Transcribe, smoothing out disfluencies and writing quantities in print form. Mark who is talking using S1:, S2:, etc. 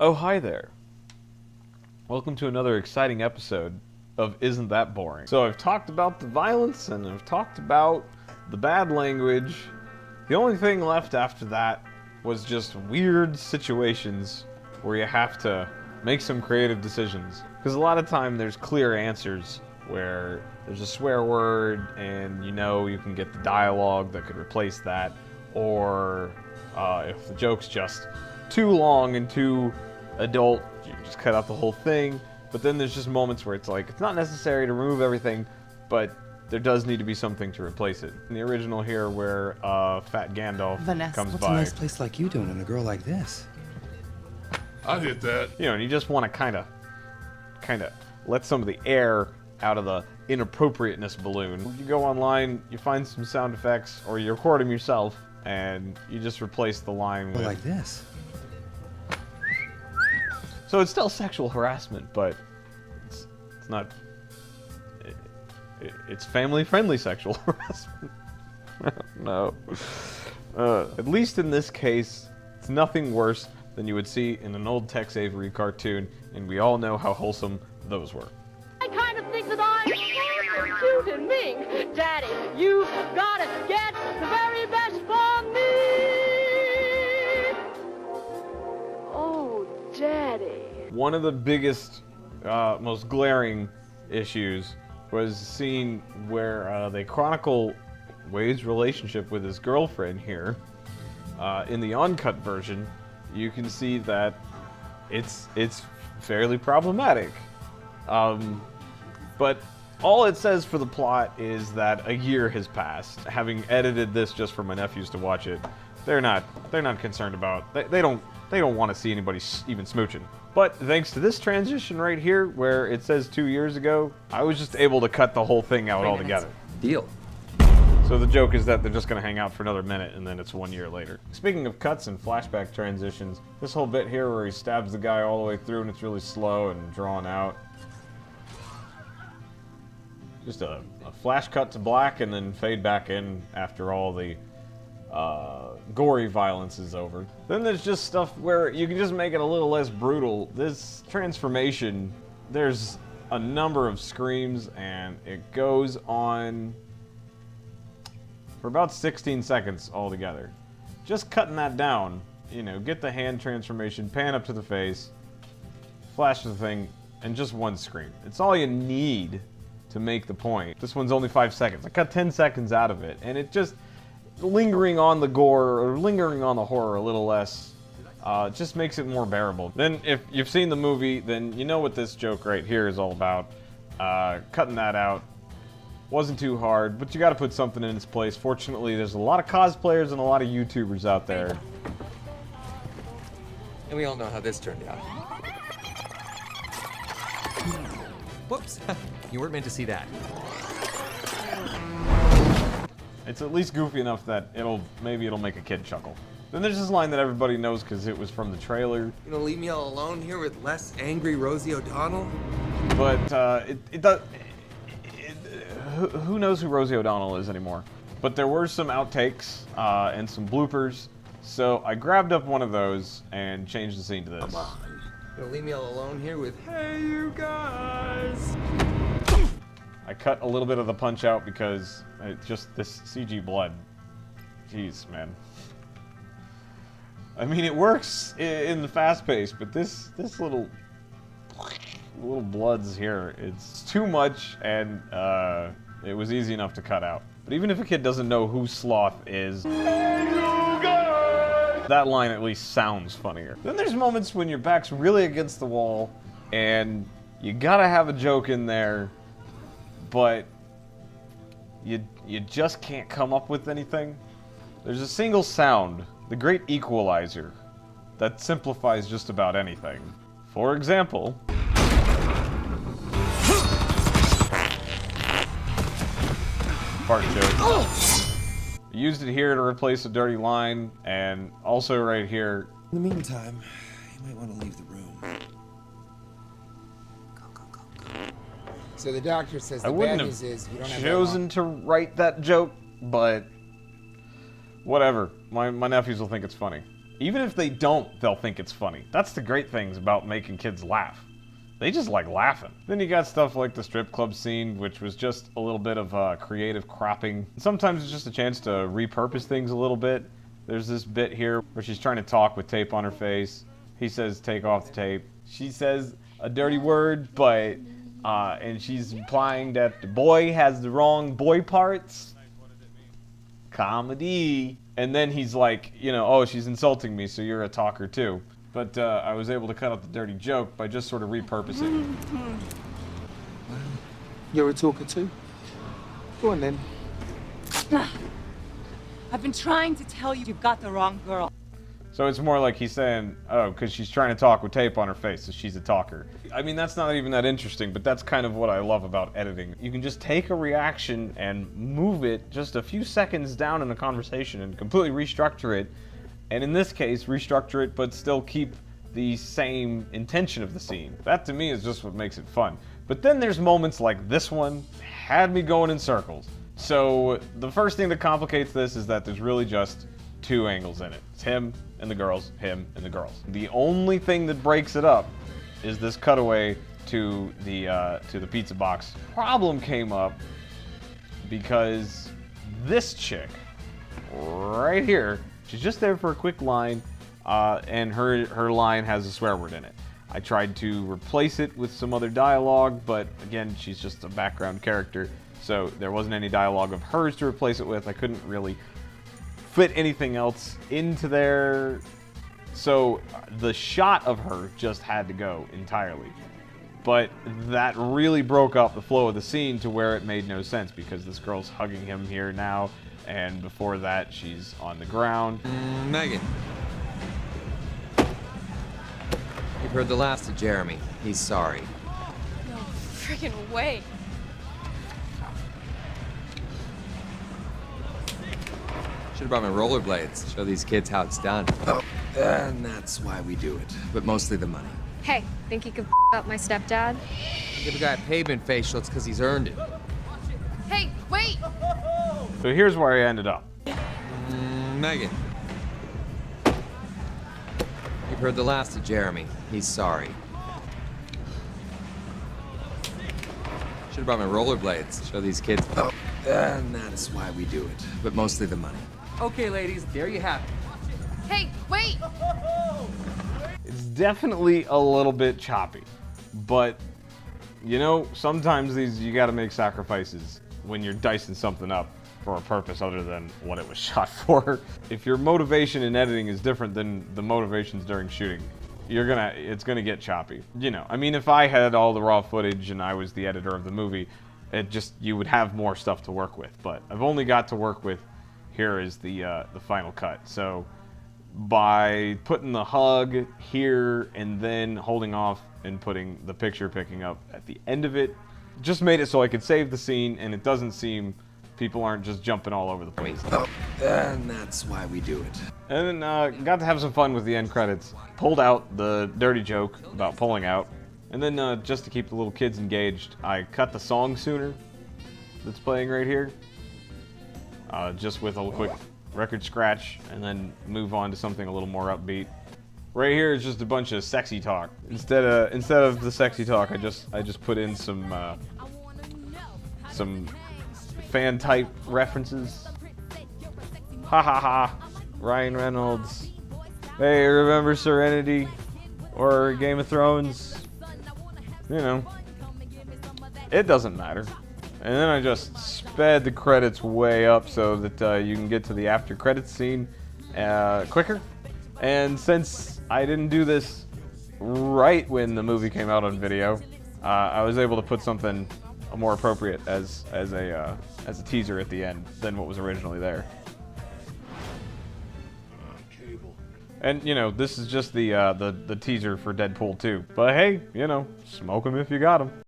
S1: Oh, hi there. Welcome to another exciting episode of Isn't That Boring? So I've talked about the violence and I've talked about the bad language. The only thing left after that was just weird situations where you have to make some creative decisions. Because a lot of time there's clear answers where there's a swear word and you know you can get the dialogue that could replace that, or if the joke's just too long and too adult, you just cut out the whole thing. But then there's just moments where it's like, it's not necessary to remove everything, but there does need to be something to replace it. In the original here, where Fat Gandalf comes
S2: what's
S1: by.
S2: a nice place like you doing and a girl like this?
S3: I did that.
S1: You know, and you just want to kind of let some of the air out of the inappropriateness balloon. You go online, you find some sound effects, or you record them yourself, and you just replace the line with...
S2: like this.
S1: So it's still sexual harassment, but it's not... It's family-friendly sexual harassment. No. At least in this case, it's nothing worse than you would see in an old Tex Avery cartoon, and we all know how wholesome those were.
S4: I kind of think that I'm cute and mink. Daddy, you've gotta get the very best for me. Oh, Daddy.
S1: One of the biggest, most glaring issues was a scene where they chronicle Wade's relationship with his girlfriend here. In the uncut version, you can see that it's fairly problematic. But all it says for the plot is that a year has passed. Having edited this just for my nephews to watch it, they're not concerned about. They don't want to see anybody even smooching. But thanks to this transition right here, where it says 2 years ago, I was just able to cut the whole thing out altogether.
S2: Deal.
S1: So the joke is that they're just going to hang out for another minute, and then it's 1 year later. Speaking of cuts and flashback transitions, this whole bit here where he stabs the guy all the way through and it's really slow and drawn out. Just a flash cut to black and then fade back in after all the gory violence is over. Then there's just stuff where you can just make it a little less brutal. This transformation, there's a number of screams and it goes on for about 16 seconds altogether. Just cutting that down, you know, get the hand transformation, pan up to the face, flash the thing, and just one scream. It's all you need to make the point. This one's only 5 seconds. I cut 10 seconds out of it, and it just lingering on the gore or lingering on the horror a little less just makes it more bearable. Then if you've seen the movie, then you know what this joke right here is all about. Cutting that out wasn't too hard, but you got to put something in its place. Fortunately, there's a lot of cosplayers and a lot of YouTubers out there.
S5: And we all know how this turned out. Whoops, you weren't meant to see that.
S1: It's at least goofy enough that maybe it'll make a kid chuckle. Then there's this line that everybody knows because it was from the trailer.
S5: You gonna leave me all alone here with less angry Rosie O'Donnell?
S1: But it does. Who knows who Rosie O'Donnell is anymore? But there were some outtakes and some bloopers, so I grabbed up one of those and changed the scene to this.
S5: Come on. You gonna leave me all alone here with, hey, you guys?
S1: I cut a little bit of the punch out because just this CG blood. Jeez, man. I mean, it works in the fast pace, but this little bloods here, it's too much, and it was easy enough to cut out. But even if a kid doesn't know who Sloth is, that line at least sounds funnier. Then there's moments when your back's really against the wall, and you gotta have a joke in there, but you just can't come up with anything. There's a single sound, the great equalizer, that simplifies just about anything. For example, fart joke. I used it here to replace a dirty line, and also right here.
S2: In the meantime, you might want to leave the room.
S6: So the doctor says
S1: I
S6: the
S1: wouldn't
S6: bad
S1: have
S6: news is you don't have
S1: chosen to write that joke, but whatever. My nephews will think it's funny. Even if they don't, they'll think it's funny. That's the great things about making kids laugh. They just like laughing. Then you got stuff like the strip club scene, which was just a little bit of creative cropping. Sometimes it's just a chance to repurpose things a little bit. There's this bit here where she's trying to talk with tape on her face. He says, take off the tape. She says a dirty word, but, and she's implying that the boy has the wrong boy parts. Comedy. And then he's like, you know, oh, she's insulting me, so you're a talker too. But I was able to cut out the dirty joke by just sort of repurposing it.
S5: You're a talker too? Go on then.
S6: I've been trying to tell you you've got the wrong girl.
S1: So it's more like he's saying, oh, because she's trying to talk with tape on her face, so she's a talker. I mean, that's not even that interesting, but that's kind of what I love about editing. You can just take a reaction and move it just a few seconds down in a conversation and completely restructure it. And in this case, restructure it, but still keep the same intention of the scene. That to me is just what makes it fun. But then there's moments like this one, had me going in circles. So the first thing that complicates this is that there's really just two angles in it. It's him and the girls, him and the girls. The only thing that breaks it up is this cutaway to the pizza box. Problem came up because this chick right here, she's just there for a quick line, and her line has a swear word in it. I tried to replace it with some other dialogue, but again, she's just a background character, so there wasn't any dialogue of hers to replace it with. I couldn't really fit anything else into there, so the shot of her just had to go entirely. But that really broke up the flow of the scene to where it made no sense, because this girl's hugging him here now, and before that she's on the ground.
S5: Megan. You've heard the last of Jeremy. He's sorry.
S7: No freaking way.
S5: Should have brought my rollerblades. Show these kids how it's done. Oh, and that's why we do it. But mostly the money.
S7: Hey, think you could up my stepdad?
S5: Give a guy a pavement facial, it's because he's earned it.
S7: Hey, wait!
S1: So here's where I ended up.
S5: Megan. You've heard the last of Jeremy. He's sorry. Should have brought my rollerblades. Show these kids. Oh, and that's why we do it. But mostly the money. Okay, ladies, there you have it.
S7: Hey, wait!
S1: It's definitely a little bit choppy, but you know, sometimes you gotta make sacrifices when you're dicing something up for a purpose other than what it was shot for. If your motivation in editing is different than the motivations during shooting, it's gonna get choppy. You know, I mean, if I had all the raw footage and I was the editor of the movie, you would have more stuff to work with, but I've only got to work with, here is the final cut. So by putting the hug here and then holding off and putting the picture picking up at the end of it, just made it so I could save the scene and it doesn't seem people aren't just jumping all over the place.
S5: Oh, and that's why we do it.
S1: And then got to have some fun with the end credits. Pulled out the dirty joke about pulling out. And then just to keep the little kids engaged, I cut the song sooner that's playing right here. Just with a quick record scratch, and then move on to something a little more upbeat. Right here is just a bunch of sexy talk. Instead of the sexy talk, I just put in some fan type references. Ha ha ha! Ryan Reynolds. Hey, remember Serenity or Game of Thrones? You know, it doesn't matter. And then I just sped the credits way up so that you can get to the after credits scene quicker. And since I didn't do this right when the movie came out on video, I was able to put something more appropriate as a teaser at the end than what was originally there. And you know, this is just the teaser for Deadpool 2. But hey, you know, smoke 'em if you got 'em.